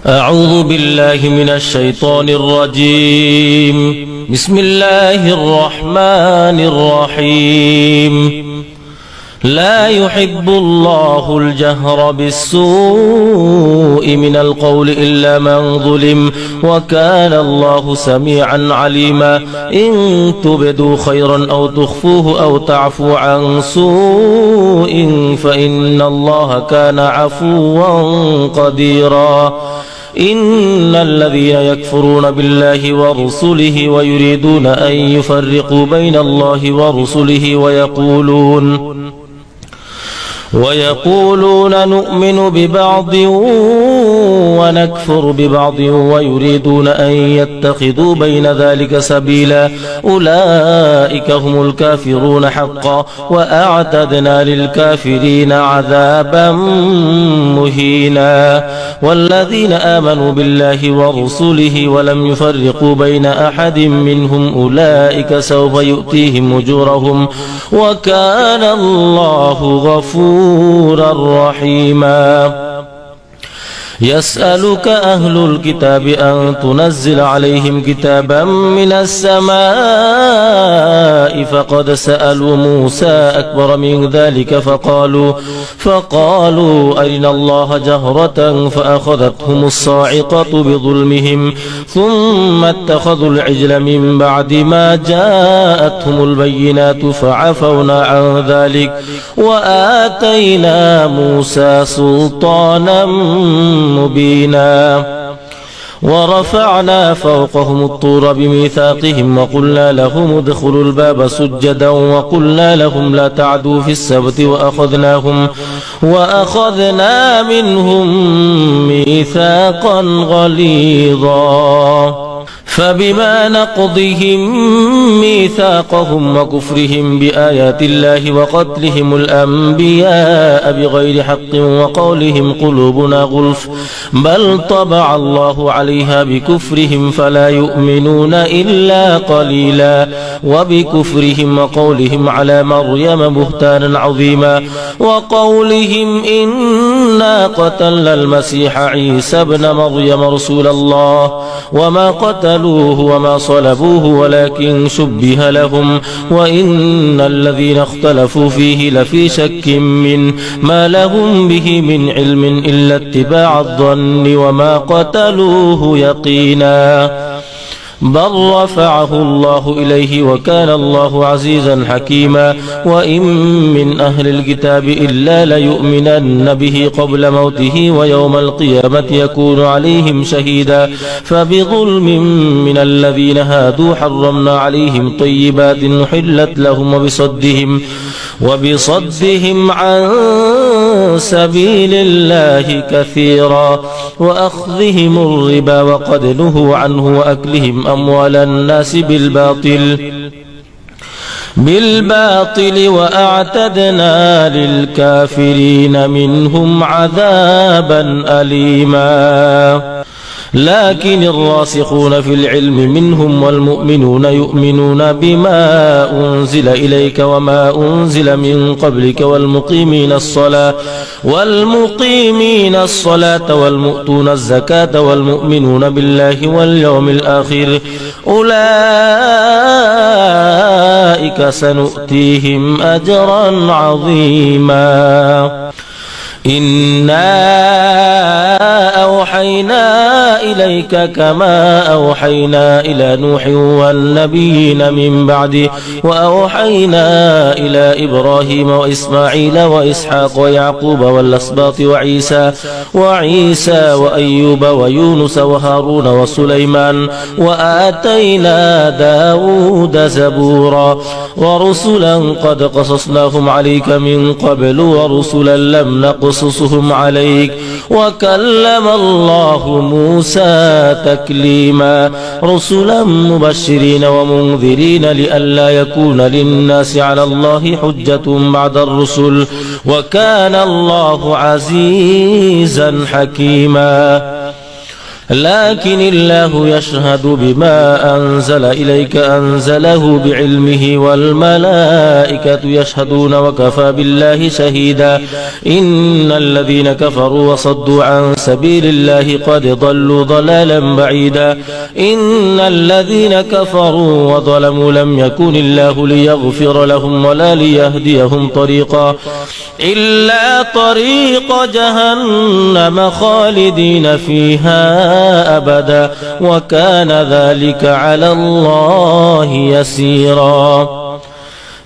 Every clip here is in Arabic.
أعوذ بالله من الشيطان الرجيم بسم الله الرحمن الرحيم لا يحب الله الجهر بالسوء من القول إلا من ظلم وكان الله سميعا عليما إن تبدوا خيرا أو تخفوه أو تعفوا عن سوء فإن الله كان عفوا قديرا إن الذين يكفرون بالله ورسله ويريدون أن يفرقوا بين الله ورسله ويقولون نؤمن ببعض ونكفر ببعض ويريدون أن يتخذوا بين ذلك سبيلا أولئك هم الكافرون حقا وأعتدنا للكافرين عذابا مهينا والذين آمنوا بالله ورسله ولم يفرقوا بين أحد منهم أولئك سوف يؤتيهم أجورهم وكان الله غفورا رحيما يسألك أهل الكتاب أن تنزل عليهم كتابا من السماء فقد سألوا موسى أكبر من ذلك فقالوا أرنا الله جهرة فأخذتهم الصاعقة بظلمهم ثم اتخذوا العجل من بعد ما جاءتهم البينات فعفونا عن ذلك وآتينا موسى سلطانا مبينا ورفعنا فوقهم الطور بميثاقهم وقلنا لهم ادخلوا الباب سجدا وقلنا لهم لا تعدوا في السبت وأخذنا منهم ميثاقا غليظا فبما نقضهم ميثاقهم وكفرهم بآيات الله وقتلهم الأنبياء بغير حق وقولهم قلوبنا غلف بل طبع الله عليها بكفرهم فلا يؤمنون إلا قليلا وبكفرهم وقولهم على مريم بهتانا عظيما وقولهم إنا قتلنا المسيح عيسى ابن مريم رسول الله وما قتلوه وما صلبوه ولكن شبه لهم وإن الذين اختلفوا فيه لفي شك منه ما لهم به من علم إلا اتباع الظن وما قتلوه يقينا بل رفعه الله إليه وكان الله عزيزا حكيما وإن من أهل الكتاب إلا ليؤمنن به قبل موته ويوم القيامة يكون عليهم شهيدا فبظلم من الذين هادوا حرمنا عليهم طيبات أحلت لهم وبصدهم عن سبيل الله كثيرا وأخذهم الربا وقد نهوا عنه وأكلهم أموال الناس بالباطل وأعتدنا للكافرين منهم عذابا أليما لكن الراسخون في العلم منهم والمؤمنون يؤمنون بما أنزل إليك وما أنزل من قبلك والمقيمين الصلاة والمؤتون الزكاة والمؤمنون بالله واليوم الآخر أولئك سنؤتيهم أجرا عظيما إنا أوحينا إليك كما أوحينا إلى نوح والنبيين من بعده وأوحينا إلى إبراهيم وإسماعيل وإسحاق ويعقوب والأسباط وعيسى وأيوب ويونس وهارون وسليمان وآتينا داود زبورا ورسلا قد قصصناهم عليك من قبل ورسلا لم نقصصهم عليك وكلم الله موسى تكليما رسلا مبشرين ومنذرين لئلا يكون للناس على الله حجة بعد الرسل وكان الله عزيزا حكيما لكن الله يشهد بما أنزل إليك أنزله بعلمه والملائكة يشهدون وكفى بالله شهيدا إن الذين كفروا وصدوا عن سبيل الله قد ضلوا ضلالا بعيدا إن الذين كفروا وظلموا لم يكن الله ليغفر لهم ولا ليهديهم طريقا إلا طريق جهنم خالدين فيها أبدا وكان ذلك على الله يسيرا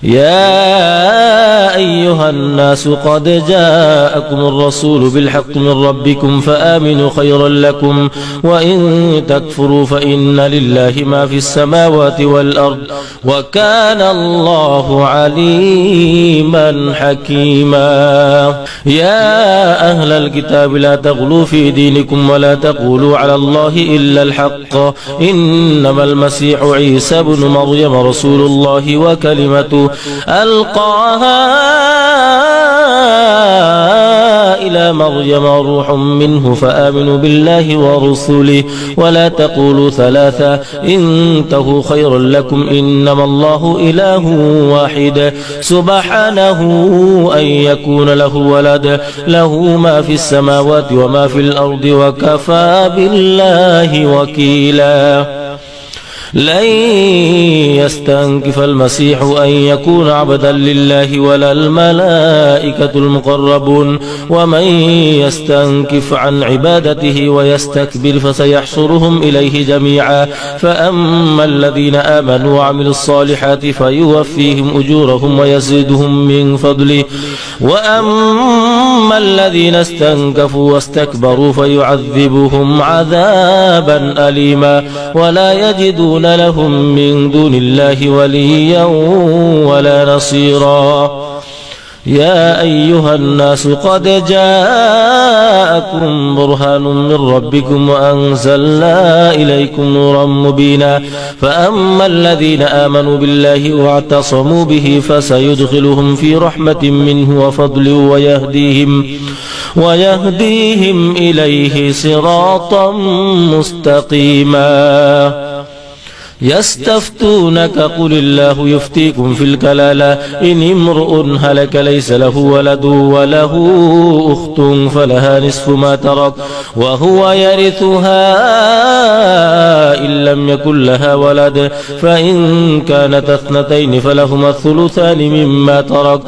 يا أيها الناس قد جاءكم الرسول بالحق من ربكم فآمنوا خيرا لكم وإن تكفروا فإن لله ما في السماوات والأرض وكان الله عليما حكيما يا أهل الكتاب لا تغلوا في دينكم ولا تقولوا على الله إلا الحق إنما المسيح عيسى بن مريم رسول الله وكلمته ألقاها إلى مريم روح منه فآمنوا بالله ورسله ولا تقولوا ثلاثة انتهوا خيرا لكم إنما الله إله واحد سبحانه أن يكون له ولد له ما في السماوات وما في الأرض وكفى بالله وكيلا لن يستنكف المسيح أن يكون عبدا لله ولا الملائكة المقربون ومن يستنكف عن عبادته ويستكبر فسيحشرهم إليه جميعا فأما الذين آمنوا وعملوا الصالحات فيوفيهم أجورهم ويزيدهم من فضله وأما الذين استنكفوا واستكبروا فيعذبهم عذابا أليما ولا يجدون لهم من دون الله وليا ولا نصيرا يا أيها الناس قد جاءكم برهان من ربكم وأنزلنا إليكم نورا مبينا فأما الذين آمنوا بالله واعتصموا به فسيدخلهم في رحمة منه وفضل ويهديهم إليه صراطا مستقيما يستفتونك قل الله يفتيكم في الكلالة إن امرؤ هلك ليس له ولد وله أخت فلها نصف ما ترك وهو يرثها إن لم يكن لها ولد فإن كانت اثنتين فلهما الثلثان مما ترك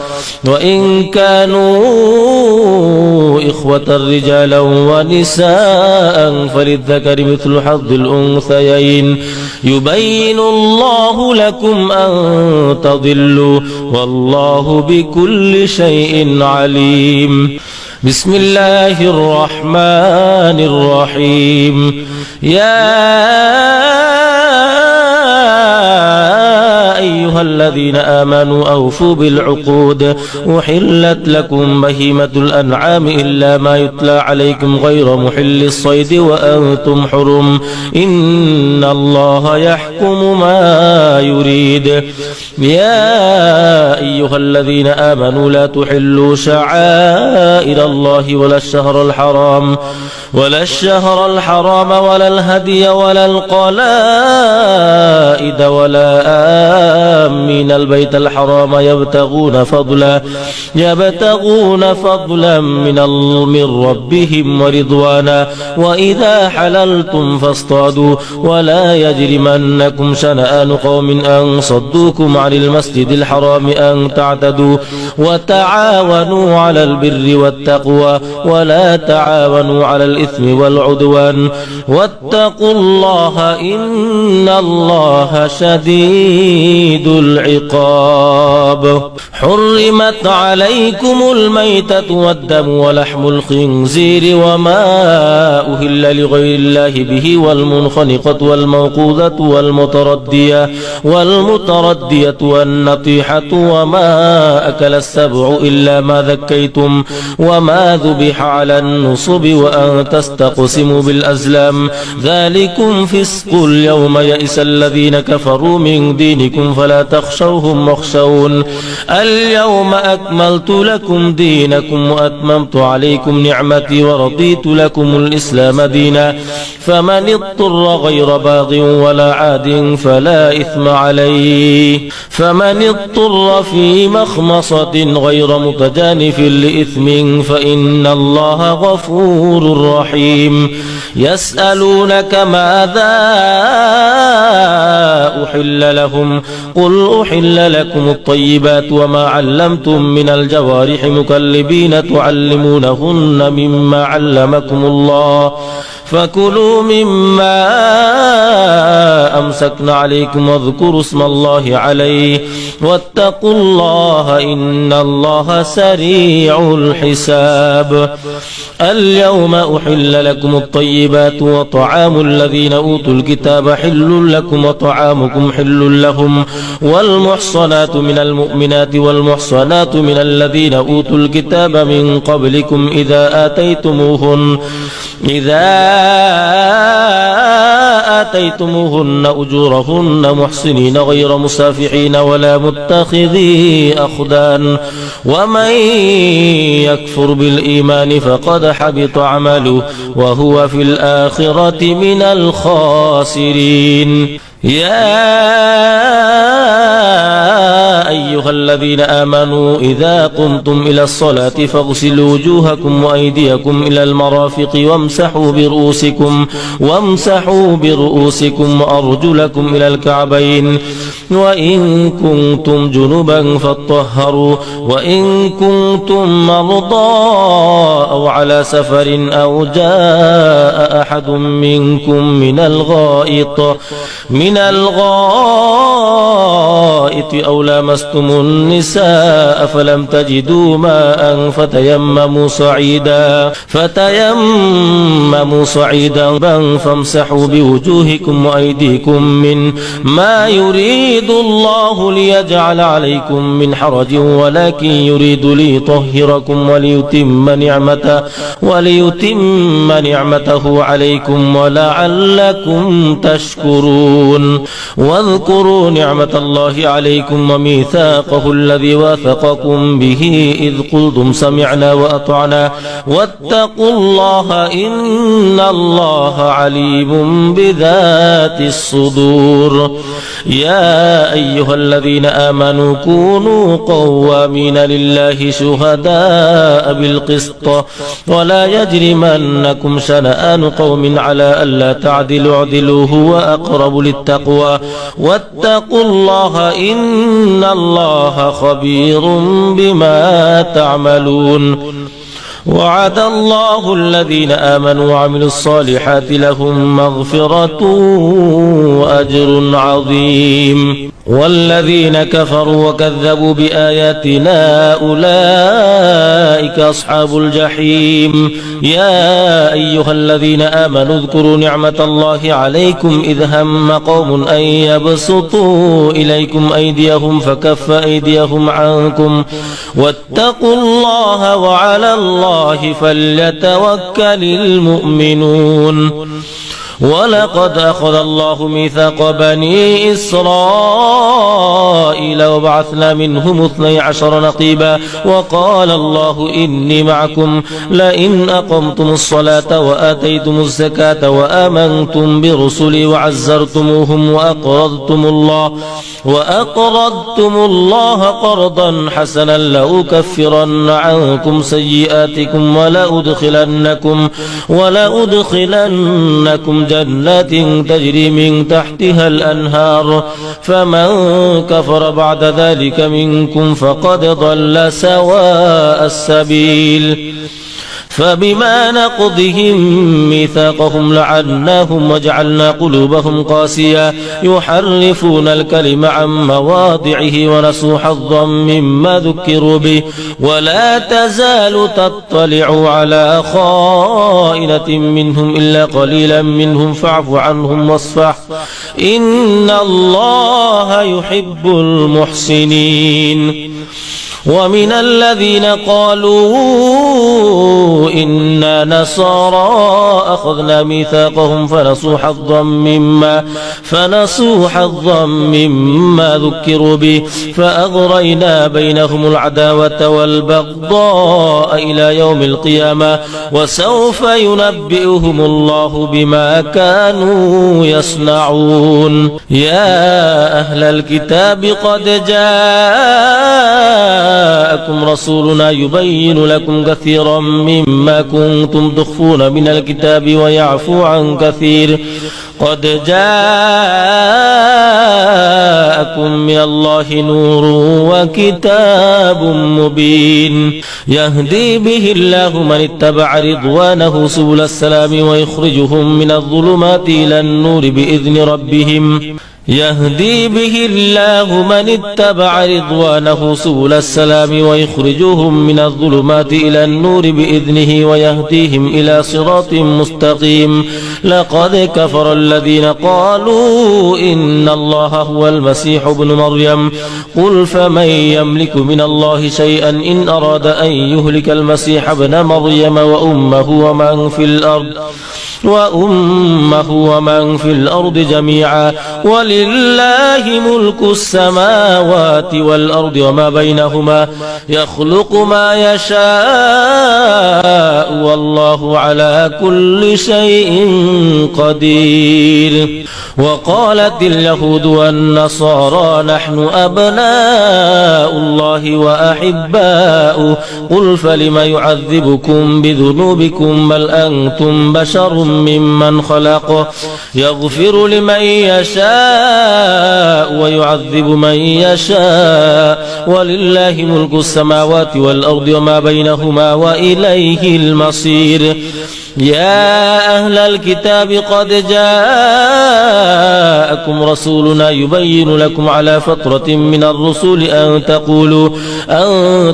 وإن كانوا إخوة رجالا ونساء فللذكر مثل حظ الأنثيين يبين الله لكم أن تضلوا والله بكل شيء عليم بسم الله الرحمن الرحيم يا أيها الذين آمنوا أوفوا بالعقود أحلت لكم بهيمة الأنعام إلا ما يتلى عليكم غير محل الصيد وأنتم حرم إن الله يحكم ما يريد يا أيها الذين آمنوا لا تحلوا شعائر الله ولا الشهر الحرام ولا الهدي ولا القلائد ولا آمين البيت الحرام يبتغون فضلا من ربهم ورضوانا وإذا حللتم فاصطادوا ولا يجرمنكم شنآن قوم أن صدوكم عن المسجد الحرام أن تعتدوا وتعاونوا على البر والتقوى ولا تعاونوا على الإثم والعدوان واتقوا الله إن الله شديد العقاب حرمت عليكم الميتة والدم ولحم الخنزير وما أهل لغير الله به والمنخنقة والموقوذة والمتردية والنطيحة وما أكل السبع إلا ما ذكيتم وما ذبح على النصب وأن تستقسموا بالأزلام ذلكم فسق اليوم يئس الذين كفروا من دينكم فلا تخشوهم واخشون اليوم أكملت لكم دينكم وأتممت عليكم نعمتي ورضيت لكم الإسلام دينا فمن اضطر غير باغ ولا عاد فلا إثم عليه فمن اضطر في مخمصة غير متجانف لإثم فإن الله غفور رحيم يسألونك ماذا أحل لهم قل أحل لكم الطيبات وما علمتم من الجوارح مكلبين تعلمونهن مما علمكم الله فكلوا مما أمسكن عليكم واذكروا اسم الله عليه واتقوا الله إن الله سريع الحساب اليوم أحل لكم الطيبات وطعام الذين أوتوا الكتاب حل لكم وطعامكم حل لهم والمحصنات من المؤمنات والمحصنات من الذين أوتوا الكتاب من قبلكم إذا آتيتموهن أجورهن محصنين غير مسافحين ولا متخذي أخدان ومن يكفر بالإيمان فقد حبط عمله وهو في الآخرة من الخاسرين يا أيها الذين آمنوا إذا قمتم إلى الصلاة فاغسلوا وجوهكم وأيديكم إلى المرافق وامسحوا برؤوسكم وأرجلكم إلى الكعبين وإن كنتم جنبا فاطهروا وإن كنتم مرضى أو على سفر أو جاء أحد منكم من الغائط أو لامستم النساء فلم تجدوا ماء فتيمموا صعيدا فامسحوا بوجوهكم وأيديكم من ما يريد الله ليجعل عليكم من حرج ولكن يريد ليطهركم وليتم نعمته عليكم ولعلكم تشكرون واذكروا نعمة الله عليكم وميثاقه الذي واثقكم به إذ قلتم سمعنا وأطعنا واتقوا الله إن الله عليم بذات الصدور يا أيها الذين آمنوا كونوا قوامين لله شهداء بالقسط ولا يجرمنكم شنآن قوم على ألا تعدلوا اعدلوا هو أقرب للتقوى واتقوا الله إن الله خبير بما تعملون وعد الله الذين آمنوا وعملوا الصالحات لهم مغفرة وأجر عظيم والذين كفروا وكذبوا بآياتنا أولئك أصحاب الجحيم يا أيها الذين آمنوا اذكروا نعمة الله عليكم إذ هم قوم أن يبسطوا إليكم أيديهم فكف أيديهم عنكم واتقوا الله وعلى الله فليتوكل المؤمنون ولقد أخذ الله ميثاق بني إسرائيل وبعثنا منهم 12 نقيبا وقال الله إني معكم لئن أقمتم الصلاة وآتيتم الزكاة وآمنتم برسلي وعزرتموهم وأقرضتم الله قرضا حسنا لأكفرن عنكم سيئاتكم ولأدخلنكم جنات تجري من تحتها الأنهار فمن كفر بعد ذلك منكم فقد ضل سواء السبيل فبما نقضهم ميثاقهم لعناهم وجعلنا قلوبهم قاسية يحرفون الكلم عن مواضعه ونسوا حظا مما ذكروا به ولا تزال تطلع على خائنة منهم إلا قليلا منهم فاعف عنهم واصفح إن الله يحب المحسنين ومن الذين قالوا إنا نصارى أخذنا ميثاقهم فنسوا حظا مما ذكروا به فأغرينا بينهم العداوة والبغضاء إلى يوم القيامة وسوف ينبئهم الله بما كانوا يصنعون يا أهل الكتاب قد جاءكم رسولنا يبين لكم كثيرا مما كنتم تخفون من الكتاب ويعفو عن كثير قد جاءكم من الله نور وكتاب مبين يهدي به الله من اتبع رضوانه سبل السلام ويخرجهم من الظلمات إلى النور بإذن ربهم يهدي به الله من اتبع رضوانه سبل السلام ويخرجهم من الظلمات إلى النور بإذنه ويهديهم إلى صراط مستقيم لقد كفر الذين قالوا إن الله هو المسيح ابن مريم قل فمن يملك من الله شيئا إن أراد أن يهلك المسيح ابن مريم وأمه ومن في الأرض جميعا ولله ملك السماوات والأرض وما بينهما يخلق ما يشاء والله على كل شيء قدير وقالت اليهود والنصارى نحن أبناء الله وأحباؤه قل فلم يعذبكم بذنوبكم بل أنتم بشر ممن خلق يغفر لمن يشاء ويعذب من يشاء ولله ملك السماوات والأرض وما بينهما وإليه المصير يا أهل الكتاب قد جاءكم رسولنا يبين لكم على فترة من الرسول أن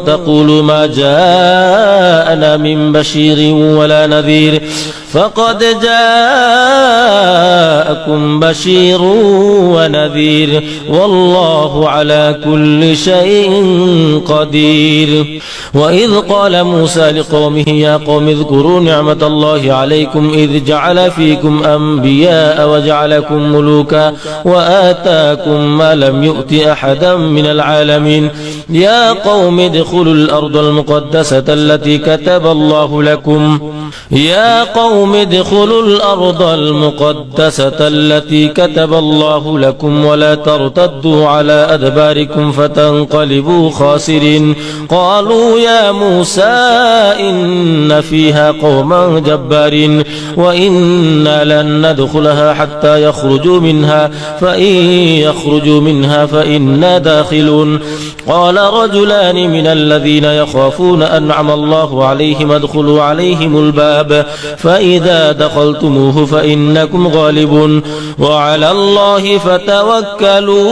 تقولوا ما جاءنا من بشير ولا نذير فقد جاءكم بشير ونذير والله على كل شيء قدير وإذ قال موسى لقومه يا قوم اذكروا نعمة الله عليكم إذ جعل فيكم أنبياء وجعلكم ملوكا وآتاكم ما لم يؤت أحدا من العالمين يا قوم ادخلوا الأرض المقدسة التي كتب الله لكم ولا ترتدوا على أدباركم فتنقلبوا خاسرين قالوا يا موسى إن فيها قوما جبارين وإنا لن ندخلها حتى يخرجوا منها فإن يخرجوا منها فإنا داخلون قال رجلان من الذين يخافون أنعم الله عليهم ادخلوا عليهم الباب فإذا دخلتموه فإنكم غالبون وعلى الله فتوكلوا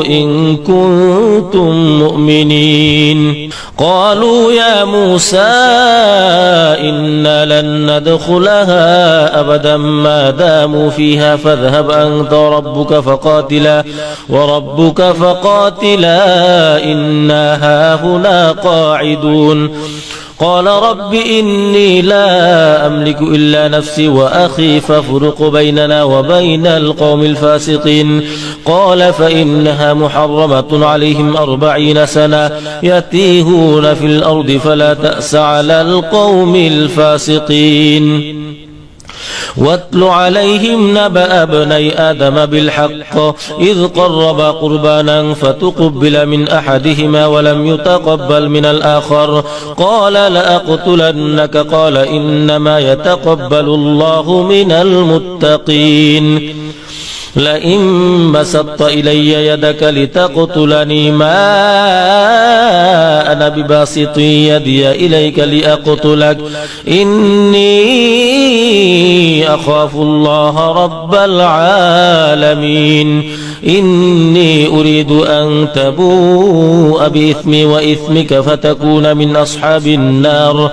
إن كنتم مؤمنين قالوا يا موسى إنا لن ندخلها أبدا ما داموا فيها فاذهب أنت وربك فقاتلا إنا هاهنا قاعدون قال رب إني لا أملك إلا نفسي وأخي فافرق بيننا وبين القوم الفاسقين قال فإنها محرمة عليهم 40 سنة يتيهون في الأرض فلا تأس على القوم الفاسقين واتل عليهم نبأ ابني آدم بالحق إذ قربا قربانا فتقبل من أحدهما ولم يتقبل من الآخر قال لأقتلنك قال إنما يتقبل الله من المتقين لئن بسطت إلي يدك لتقتلني ما أنا بباسط يدي إليك لأقتلك إني أخاف الله رب العالمين إني أريد أن تبوء بإثمي وإثمك فتكون من أصحاب النار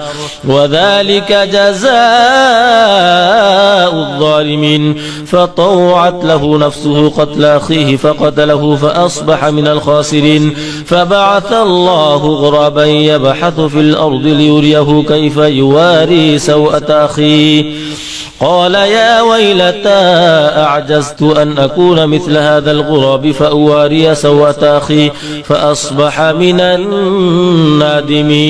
وذلك جزاء الظالمين فطوعت له نفسه قتل أخيه فقتله فأصبح من الخاسرين. فبعث الله غرابا يبحث في الأرض ليريه كيف يواري سوءة أخيه قال يا ويلتى أعجزت أن أكون مثل هذا الغراب فأواري سوءة أخي فأصبح من النادمين.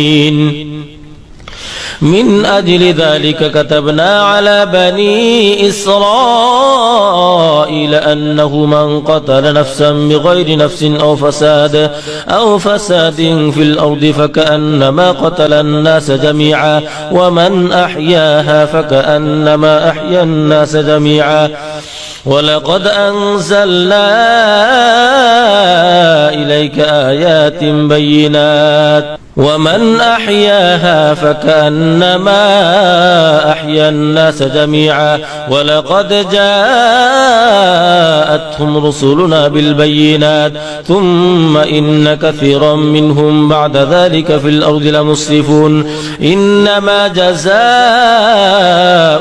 من أجل ذلك كتبنا على بني إسرائيل أنه من قتل نفسا بغير نفس أو فساد في الأرض فكأنما قتل الناس جميعا ومن أحياها فكأنما أحيا الناس جميعا. ولقد أنزلنا إليك آيات بينات ومن أحياها فكأنما أحيا الناس جميعا. ولقد جاءتهم رسلنا بالبينات ثم إن كثيرا منهم بعد ذلك في الأرض لمسرفون. إنما جزاء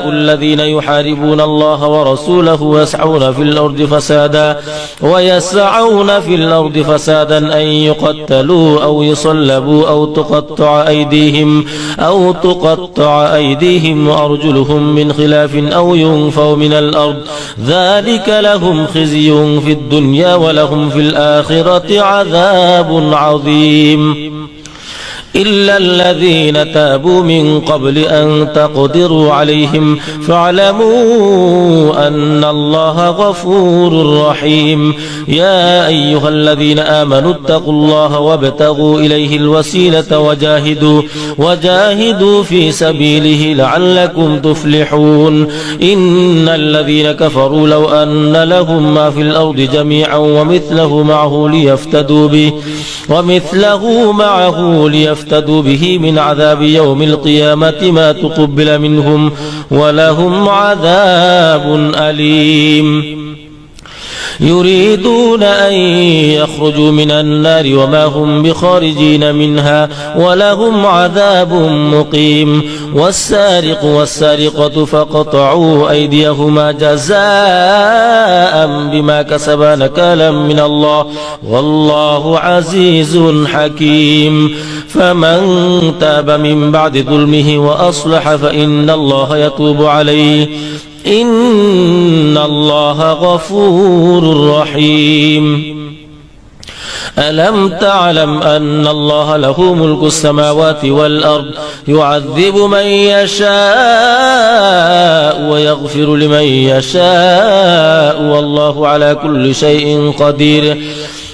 الذين يحاربون الله ورسوله ويسعون في الأرض فسادا أن يقتلوا أو يصلبوا أو تقطع أيديهم وأرجلهم من خلاف أو ينفوا من الأرض ذلك لهم خزي في الدنيا ولهم في الآخرة عذاب عظيم. إلا الذين تابوا من قبل أن تقدروا عليهم فاعلموا أن الله غفور رحيم. يا أيها الذين آمنوا اتقوا الله وابتغوا إليه الوسيلة وجاهدوا في سبيله لعلكم تفلحون. إن الذين كفروا لو أن لهم ما في الأرض جميعا ومثله معه ليفتدوا به من عذاب يوم القيامة ما تقبل منهم ولهم عذاب أليم. يريدون أن يخرجوا من النار وما هم بخارجين منها ولهم عذاب مقيم. والسارق والسارقة فاقطعوا أيديهما جزاء بما كسبا نكالا من الله والله عزيز حكيم. فمن تاب من بعد ظلمه وأصلح فإن الله يتوب عليه إن الله غفور رحيم. ألم تعلم أن الله له ملك السماوات والأرض يعذب من يشاء ويغفر لمن يشاء والله على كل شيء قدير.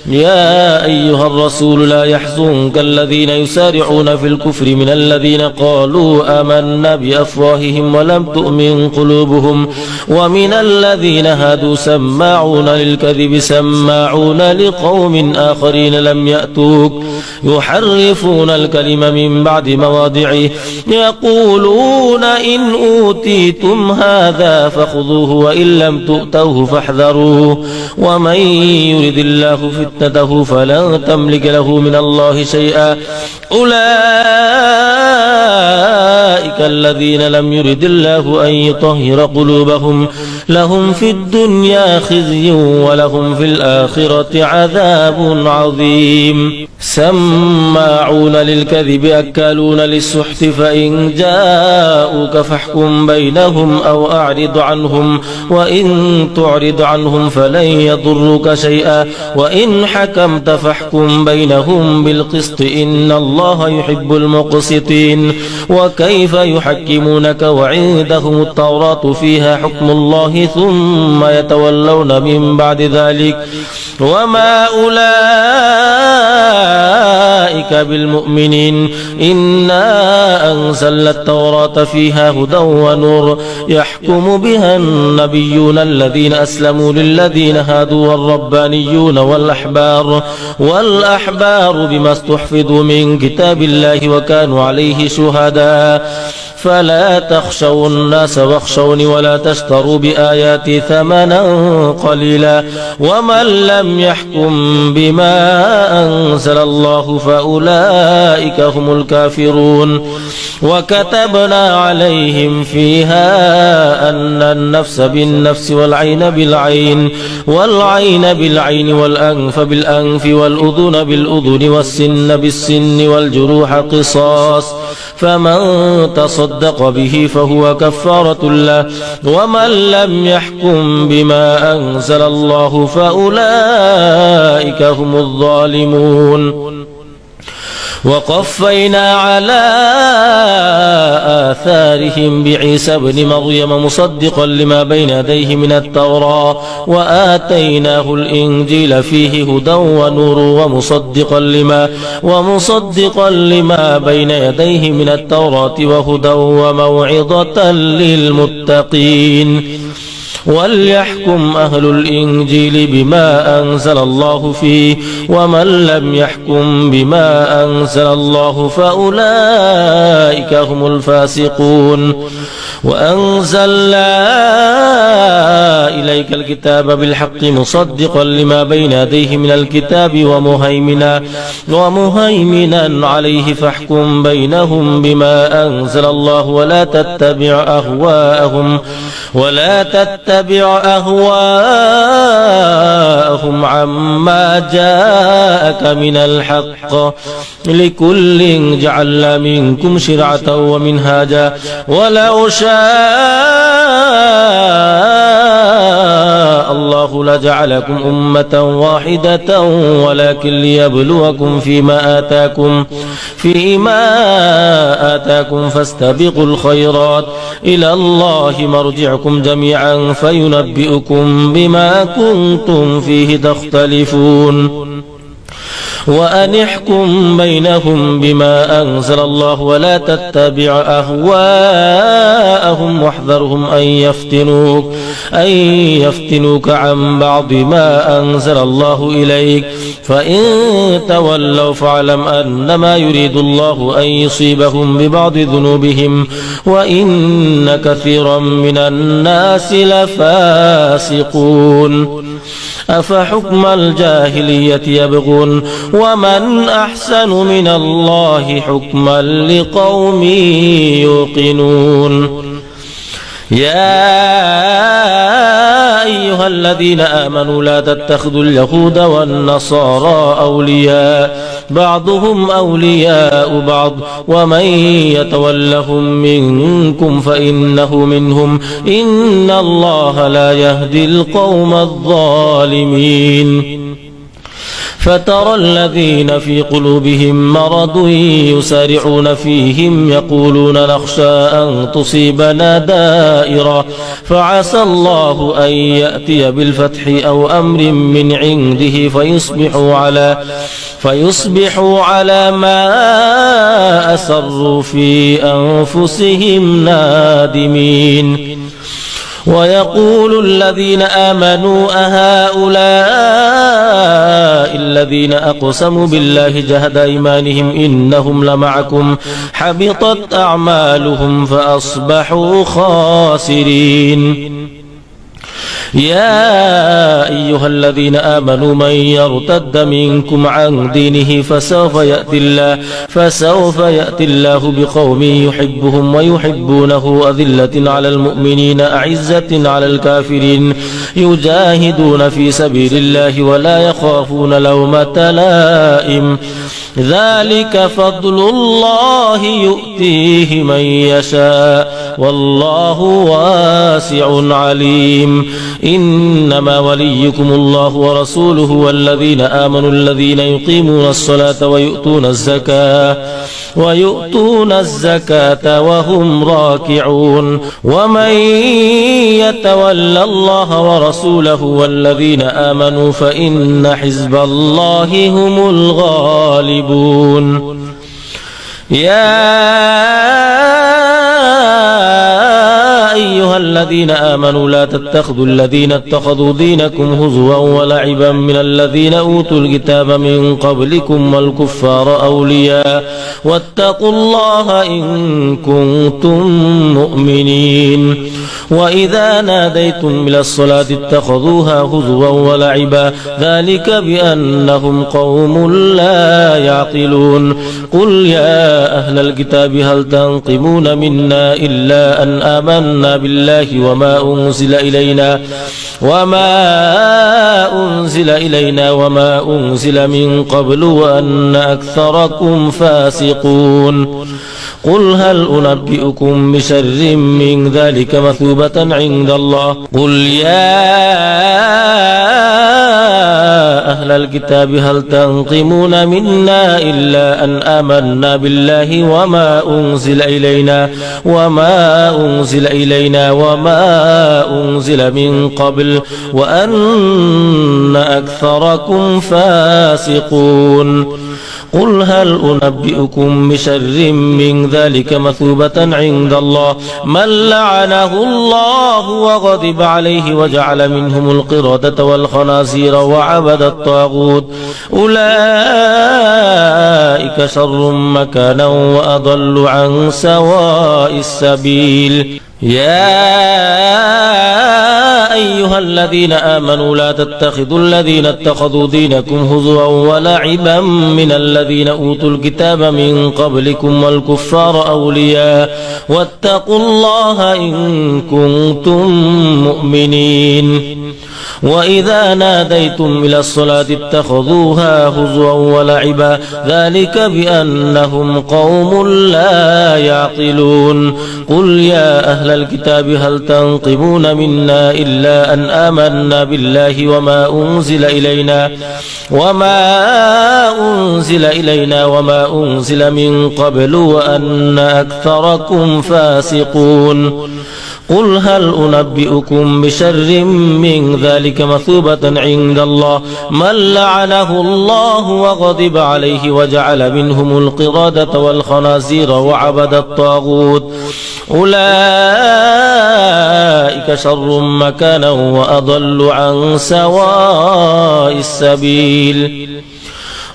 يا أيها الرسول لا يحزنك الذين يسارعون في الكفر من الذين قالوا آمنا بأفواههم ولم تؤمن قلوبهم ومن الذين هادوا سماعون للكذب سماعون لقوم آخرين لم يأتوك يحرفون الكلم من بعد مواضعه يقولون إن أوتيتم هذا فخذوه وإن لم تؤتوه فاحذروه ومن يرد الله فتنته فلن تملك له من الله شيئا. أولئك الذين لم يرد الله أن يطهر قلوبهم لهم في الدنيا خزي ولهم في الآخرة عذاب عظيم. سماعون للكذب أكالون للسحت فإن جاءوك فاحكم بينهم أو أعرض عنهم وإن تعرض عنهم فلن يضروك شيئا وإن حكمت فاحكم بينهم بالقسط إن الله يحب المقسطين. وكيف يحكمونك وعندهم التوراة فيها حكم الله ثم يتولون من بعد ذلك وما أولئك بالمؤمنين. إنا أنزلنا التوراة فيها هدى ونور يحكم بها النبيون الذين أسلموا للذين هادوا والربانيون والأحبار بما استحفظوا من كتاب الله وكانوا عليه شهداء. فلا تخشوا الناس واخشوني ولا تشتروا بآياتي ثمنا قليلا ومن لم يحكم بما أنزل الله فأولئك هم الكافرون وكتبنا عليهم فيها أن النفس بالنفس والعين بالعين والأنف بالأنف والأذن بالأذن والسن بالسن والجروح قصاص فمن تصدق به فهو كفارة له ومن لم يحكم بما أنزل الله فأولئك هم الظالمون وقفينا على آثارهم بعيسى ابن مريم مصدقا لما بين يديه من التوراة وآتيناه الإنجيل فيه هدى ونور ومصدقا لما بين يديه من التوراة وهدى وموعظة للمتقين وليحكم أهل الإنجيل بما أنزل الله فيه ومن لم يحكم بما أنزل الله فأولئك هم الفاسقون وأنزلنا إليك الكتاب بالحق مصدقا لما بين يديه من الكتاب ومهيمنا عليه فاحكم بينهم بما أنزل الله ولا تتبع أهواءهم عما جاءك من الحق لكل جعلنا منكم شرعة ومنهاجا ولو شاء الله لجعلكم أمة واحدة ولكن ليبلوكم فيما آتاكم فاستبقوا الخيرات إلى الله مرجعكم جميعا فينبئكم بما كنتم فيه تختلفون وأن احكم بينهم بما أنزل الله ولا تتبع أهواءهم واحذرهم أن يفتنوك عن بعض ما أنزل الله إليك فإن تولوا فاعلم أنما يريد الله أن يصيبهم ببعض ذنوبهم وإن كثيرا من الناس لفاسقون أفحكم الجاهلية يبغون ومن أحسن من الله حكما لقوم يوقنون يا أيها الذين آمنوا لا تتخذوا اليهود والنصارى أولياء بعضهم أولياء بعض ومن يتولهم منكم فإنه منهم إن الله لا يهدي القوم الظالمين فترى الذين في قلوبهم مرض يسارعون فيهم يقولون نخشى أن تصيبنا دائرة فعسى الله أن يأتي بالفتح أو أمر من عنده فيصبحوا على ما أسروا في أنفسهم نادمين ويقول الذين آمنوا أهؤلاء الذين أقسموا بالله جهد أيمانهم إنهم لمعكم حبطت أعمالهم فأصبحوا خاسرين يا أيها الذين آمنوا من يرتد منكم عن دينه فسوف يأتي الله بقوم يحبهم ويحبونه أذلة على المؤمنين أعزة على الكافرين يجاهدون في سبيل الله ولا يخافون لومة لائم ذلك فضل الله يؤتيه من يشاء والله واسع عليم إنما وليكم الله ورسوله والذين آمنوا الذين يقيمون الصلاة ويؤتون الزكاة وهم راكعون ومن يتولى الله ورسوله والذين آمنوا فإن حزب الله هم الغالبون يا أيها الذين آمنوا لا تتخذوا الذين اتخذوا دينكم هزوا ولعبا من الذين أوتوا الكتاب من قبلكم والكفار أولياء واتقوا الله إن كنتم مؤمنين وإذا ناديتم إلى الصلاة اتخذوها هزوا ولعبا ذلك بأنهم قوم لا يعقلون قل يا أهل الكتاب هل تنقمون منا إلا أن آمنا بالله وما أنزل إلينا وما أنزل من قبل وأن أكثركم فاسقون قل هل أنبئكم بشر من ذلك مثوبة عند الله قل يا أهل الكتاب هل تنقمون منا إلا أن آمنا بالله وما أنزل إلينا وما أنزل من قبل وأن أكثركم فاسقون قل هل أنبئكم بشر من ذلك مثوبة عند الله من لعنه الله وغضب عليه وجعل منهم القردة والخنازير وعبد الطاغوت أولئك شر مكانا وأضل عن سواء السبيل يا أيها الذين آمنوا لا تتخذوا الذين اتخذوا دينكم هزوا ولعبا من الذين أوتوا الكتاب من قبلكم والكفار أولياء واتقوا الله إن كنتم مؤمنين وإذا ناديتم إلى الصلاة اتخذوها هزوا ولعبا ذلك بأنهم قوم لا يعقلون قل يا أهل الكتاب هل تنقمون منا إلا أن آمنا بالله وما أنزل إلينا وما أنزل من قبل وأن أكثركم فاسقون قل هل أنبئكم بشر من ذلك مثوبة عند الله من لعنه الله وغضب عليه وجعل منهم القردة والخنازير وعبد الطاغوت أولئك شر مكانا وأضل عن سواء السبيل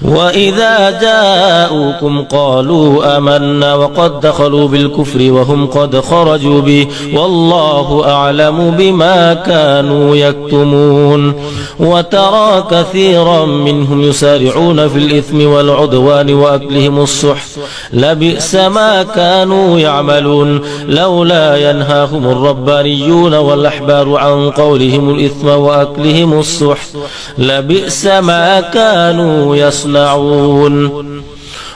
وإذا جاءوكم قالوا آمنا وقد دخلوا بالكفر وهم قد خرجوا به والله أعلم بما كانوا يكتمون وترى كثيرا منهم يسارعون في الإثم والعدوان وأكلهم السحت لبئس ما كانوا يعملون لولا ينهاهم الربانيون والأحبار عن قولهم الإثم وأكلهم السحت لبئس ما كانوا يصنعون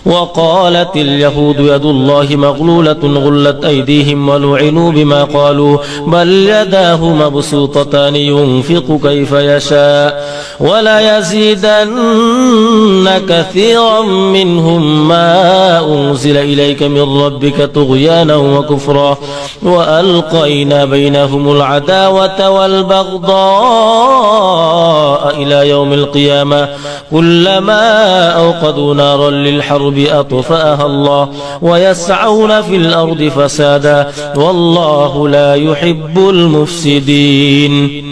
وقالت اليهود يد الله مغلولة غلت أيديهم ولعنوا بما قالوا بل يداه مبسوطتان ينفق كيف يشاء ولا يزيدن كثيرا منهم ما أنزل إليك من ربك طغيانا وكفرا وألقينا بينهم العداوة والبغضاء إلى يوم القيامة كلما أوقدوا نارا للحرب أطفأها الله ويسعون في الأرض فسادا والله لا يحب المفسدين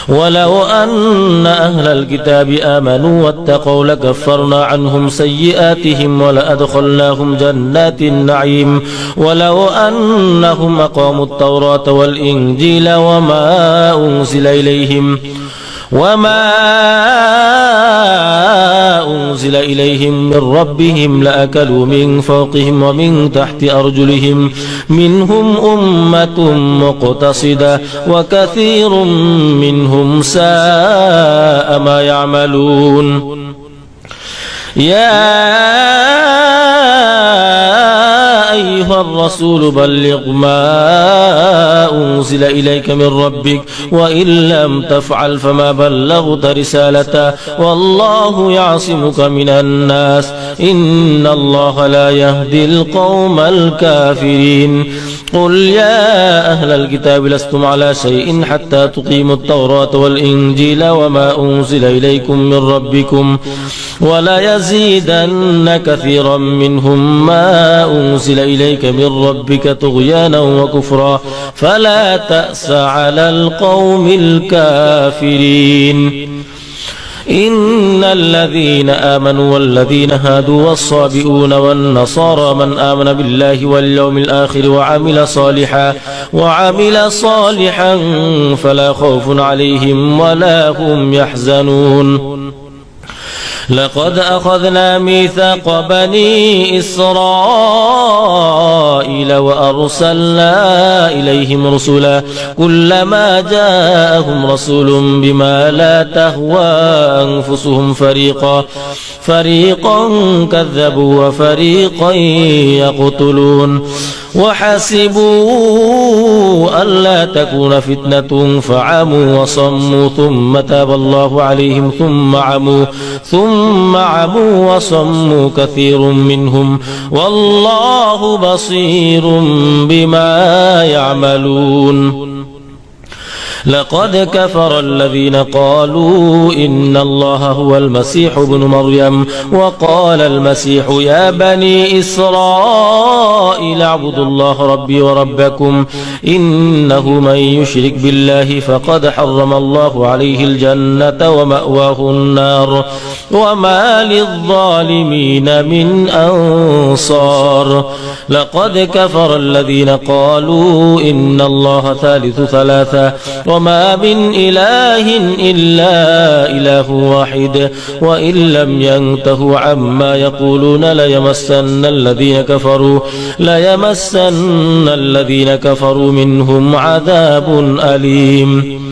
ولو أن أهل الكتاب آمنوا واتقوا لكفرنا عنهم سيئاتهم ولأدخلناهم جنات النعيم ولو أنهم أقاموا التوراة والإنجيل وما أنزل إليهم من ربهم لأكلوا من فوقهم ومن تحت أرجلهم منهم أمة مقتصدة وكثير منهم ساء ما يعملون يا أيها الرسول بلغ ما أنزل إليك من ربك وإن لم تفعل فما بلغت رسالته والله يعصمك من الناس إن الله لا يهدي القوم الكافرين قل يا أهل الكتاب لستم على شيء حتى تقيموا التوراة والإنجيل وما أنزل إليكم من ربكم ولا يزيدن كثيرا منهم ما أنزل إليك من ربك طغيانا وكفرا فلا تأس على القوم الكافرين إن الذين آمنوا والذين هادوا والصابئون والنصارى من آمن بالله واليوم الآخر وعمل صالحا فلا خوف عليهم ولا هم يحزنون لقد أخذنا ميثاق بني إسرائيل وأرسلنا إليهم رسلا كلما جاءهم رسول بما لا تهوى أنفسهم فريقا كذبوا وفريقا يقتلون وحسبوا ألا تكون فتنة فعموا وصموا ثم تاب الله عليهم ثم عموا وصموا كثير منهم والله بصير بما يعملون لقد كفر الذين قالوا إن الله هو المسيح ابن مريم وقال المسيح يا بني إسرائيل اعبدوا الله ربي وربكم إنه من يشرك بالله فقد حرم الله عليه الجنة ومأواه النار وما للظالمين من أنصار لقد كفر الذين قالوا إن الله ثالث ثلاثة وما من إله إلا إله واحد وإن لم ينتهوا عما يقولون ليمسن الذين كفروا منهم عذاب أليم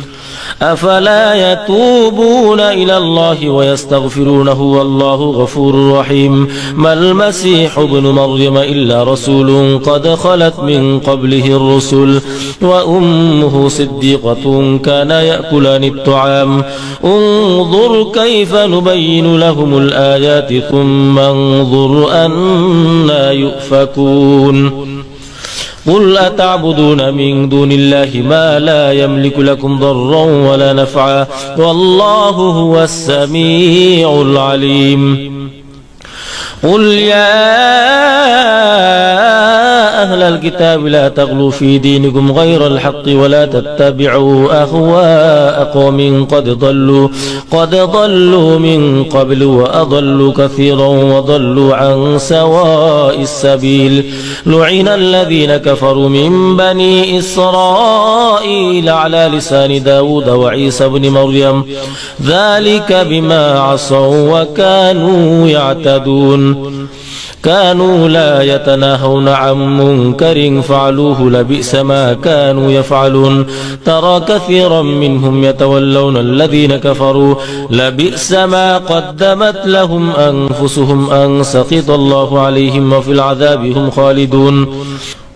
أفلا يتوبون إلى الله ويستغفرونه والله غفور رحيم ما المسيح ابن مريم إلا رسول قد خلت من قبله الرسل وأمه صديقة كان يأكلان الطعام انظر كيف نبين لهم الآيات ثم انظر أنا يؤفكون قل أتعبدون من دون الله ما لا يملك لكم ضرا ولا نفعا والله هو السميع العليم قل يا أهل الكتاب لا تغلوا في دينكم غير الحق ولا تتبعوا أهواء قوم قد ضلوا من قبل وأضلوا كثيرا وضلوا عن سواء السبيل لعن الذين كفروا من بني إسرائيل على لسان داود وعيسى بن مريم ذلك بما عصوا وكانوا يعتدون كانوا لا يتناهون عن منكر فعلوه لبئس ما كانوا يفعلون ترى كثيرا منهم يتولون الذين كفروا لبئس ما قدمت لهم أنفسهم أن سخط الله عليهم وفي العذاب هم خالدون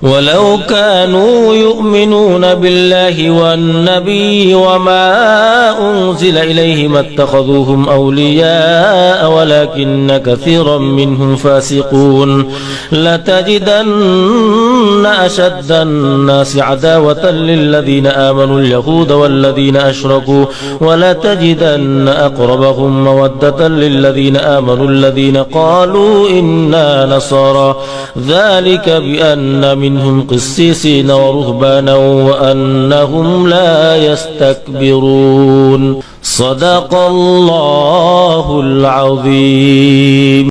ولو كانوا يؤمنون بالله والنبي وما أنزل إليه ما اتخذوهم أولياء ولكن كثيرا منهم فاسقون لتجدن أشد الناس عداوة للذين آمنوا اليهود والذين أشركوا ولتجدن أقربهم مودة للذين آمنوا الذين قالوا إنا نصارى ذلك بأن منهم قسيسين ورهبانا وأنهم لا يستكبرون صدق الله العظيم.